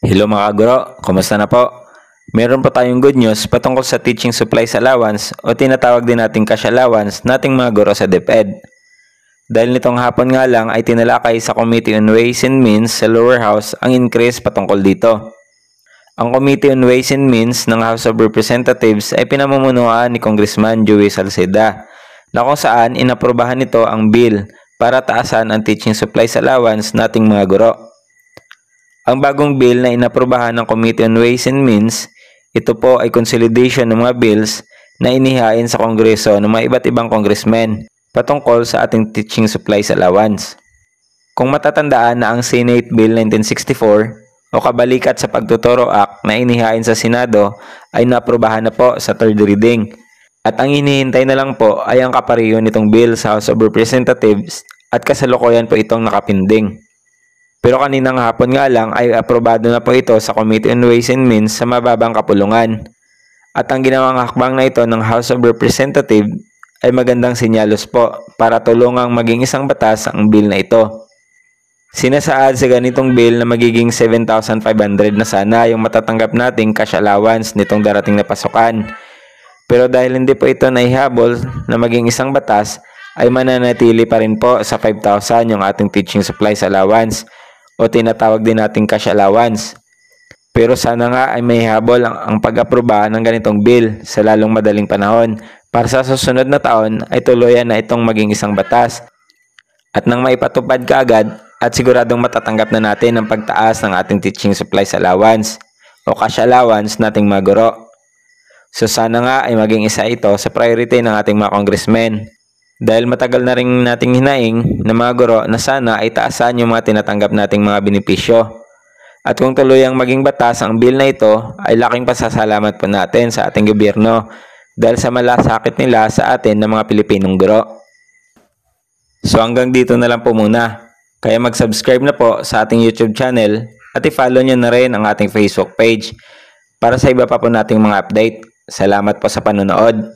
Hello mga guro, kumusta na po? Meron pa tayong good news patungkol sa teaching supplies allowance o tinatawag din nating cash allowance nating mga guro sa DepEd. Dahil nitong hapon nga lang ay tinalakay sa Committee on Ways and Means sa lower house ang increase patungkol dito. Ang Committee on Ways and Means ng House of Representatives ay pinamumunuan ni Congressman Joey Salceda na kung saan inaprubahan nito ang bill para taasan ang teaching supplies allowance nating mga guro. Ang bagong bill na inaprubahan ng Committee on Ways and Means, ito po ay consolidation ng mga bills na inihain sa Kongreso ng mga iba't ibang congressmen patungkol sa ating teaching supplies allowance. Kung matatandaan na ang Senate Bill 1964 o Kabalikat sa Pagtuturo Act na inihain sa Senado ay naaprubahan na po sa third reading. At ang hinihintay na lang po ay ang kapariyo nitong bill sa House of Representatives at kasalukuyan po itong nakapinding. Pero kaninang hapon nga lang ay aprobado na po ito sa Committee on Ways and Means sa mababang kapulungan. At ang ginawang hakbang na ito ng House of Representatives ay magandang sinyalos po para tulungang maging isang batas ang bill na ito. Sinasaad sa ganitong bill na magiging 7,500 na sana yung matatanggap nating cash allowance nitong darating na pasukan. Pero dahil hindi po ito naihabol na maging isang batas, ay mananatili pa rin po sa 5,000 yung ating teaching supplies allowance o tinatawag din nating cash allowance. Pero sana nga ay may habol ang pag-aproba ng ganitong bill sa lalong madaling panahon para sa susunod na taon ay tuluyan na itong maging isang batas. At nang maipatupad kaagad at siguradong matatanggap na natin ang pagtaas ng ating teaching supplies allowance o cash allowance nating mga guro. So sana nga ay maging isa ito sa priority ng ating mga congressmen. Dahil matagal na rin nating hinaing na mga guro na sana ay taasan yung mga tinatanggap nating mga benepisyo. At kung tuluyang maging batas ang bill na ito, ay laking pasasalamat po natin sa ating gobyerno dahil sa malasakit nila sa atin ng mga Pilipinong guro. So hanggang dito na lang po muna. Kaya mag-subscribe na po sa ating YouTube channel at i-follow nyo na rin ang ating Facebook page para sa iba pa po nating mga update. Salamat po sa panonood.